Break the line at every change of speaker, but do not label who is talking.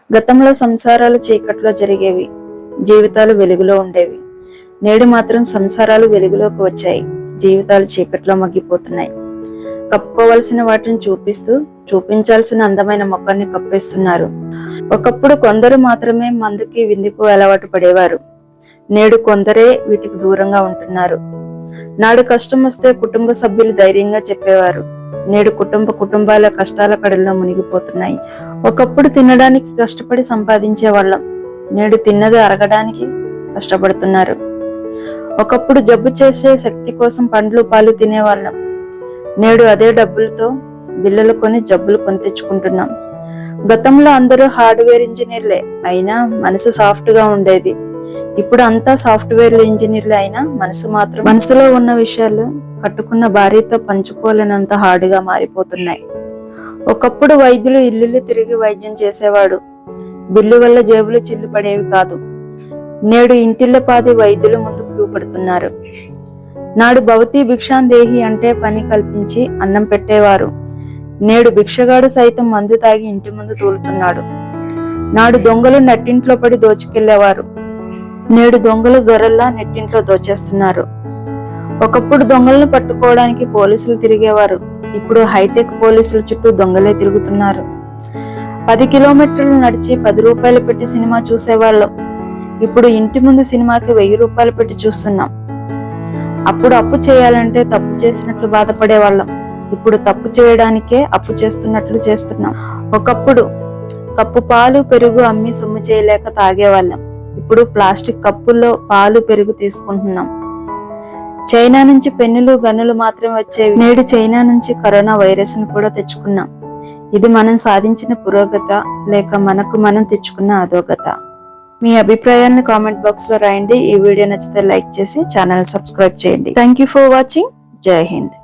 గతంలో సంసారాలు చీకట్లో జరిగేవి, జీవితాలు వెలుగులో ఉండేవి. నేడు మాత్రం సంసారాలు వెలుగులోకి వచ్చాయి, జీవితాలు చీకట్లో మగ్గిపోతున్నాయి. కప్పుకోవాల్సిన వాటిని చూపిస్తూ చూపించాల్సిన అందమైన ముఖాన్ని కప్పేస్తున్నారు. ఒకప్పుడు కొందరు మాత్రమే మందుకి విందుకు అలవాటు పడేవారు. నేడు కొందరే వీటికి దూరంగా ఉంటున్నారు. నాడు కష్టం వస్తే కుటుంబ సభ్యులు ధైర్యంగా చెప్పేవారు. నేడు కుటుంబాల కష్టాల కడల్లో మునిగిపోతున్నాయి. ఒకప్పుడు తినడానికి కష్టపడి సంపాదించే వాళ్ళం, నేడు తిన్నది అరగడానికి కష్టపడుతున్నారు. ఒకప్పుడు జబ్బు చేసే శక్తి కోసం పండ్లు పాలు తినేవాళ్ళం, నేడు అదే డబ్బులతో బిల్లలు కొని జబ్బులు కొని తెచ్చుకుంటున్నాం. గతంలో అందరూ హార్డ్వేర్ ఇంజనీర్లే అయినా మనసు సాఫ్ట్ గా ఉండేది. ఇప్పుడు అంతా సాఫ్ట్వేర్ ఇంజనీర్లే అయినా మనసులో ఉన్న విషయాలు కట్టుకున్న భార్యతో పంచుకోలేనంత హార్డ్గా మారిపోతున్నాయి. ఒకప్పుడు వైద్యులు ఇల్లు తిరిగి వైద్యం చేసేవాడు, బిల్లు వల్ల జేబులు చిల్లు పడేవి కాదు. నేడు ఇంటిళ్ళ పాది వైద్యులు ముందు క్యూ పడుతున్నారు. నాడు భవతి భిక్షాందేహి అంటే పని కల్పించి అన్నం పెట్టేవారు, నేడు భిక్షగాడు సైతం మందు తాగి ఇంటి ముందు తూలుతున్నాడు. నాడు దొంగలు నట్టింట్లో పడి దోచుకెళ్లేవారు, నేడు దొంగలు దొరల్లా నెట్టింట్లో దోచేస్తున్నారు. ఒకప్పుడు దొంగలను పట్టుకోవడానికి పోలీసులు తిరిగేవారు, ఇప్పుడు హైటెక్ పోలీసుల చుట్టూ దొంగలే తిరుగుతున్నారు. 10 కిలోమీటర్లు నడిచి 10 రూపాయలు పెట్టి సినిమా చూసేవాళ్ళం, ఇప్పుడు ఇంటి ముందు సినిమాకి 1000 రూపాయలు పెట్టి చూస్తున్నాం. అప్పుడు అప్పు చేయాలంటే తప్పు చేసినట్లు బాధపడేవాళ్ళం, ఇప్పుడు తప్పు చేయడానికే అప్పు చేస్తున్నట్లు చేస్తున్నాం. ఒకప్పుడు కప్పు పాలు పెరుగు అమ్మి సొమ్ము చేయలేక తాగేవాళ్ళం, ఇప్పుడు ప్లాస్టిక్ కప్పుల్లో పాలు పెరుగు తీసుకుంటున్నాం. చైనా నుంచి పెన్నులు గన్నులు మాత్రం వచ్చేవి, నేడు చైనా నుంచి కరోనా వైరస్ ను కూడా తెచ్చుకున్నాం. ఇది మనం సాధించిన పురోగత లేక మనకు మనం తెచ్చుకున్న అధోగత? మీ అభిప్రాయాలను కామెంట్ బాక్స్ లో రాయండి. ఈ వీడియో నచ్చితే లైక్ చేసి ఛానల్ సబ్స్క్రైబ్ చేయండి. Thank you for watching. జై హింద్.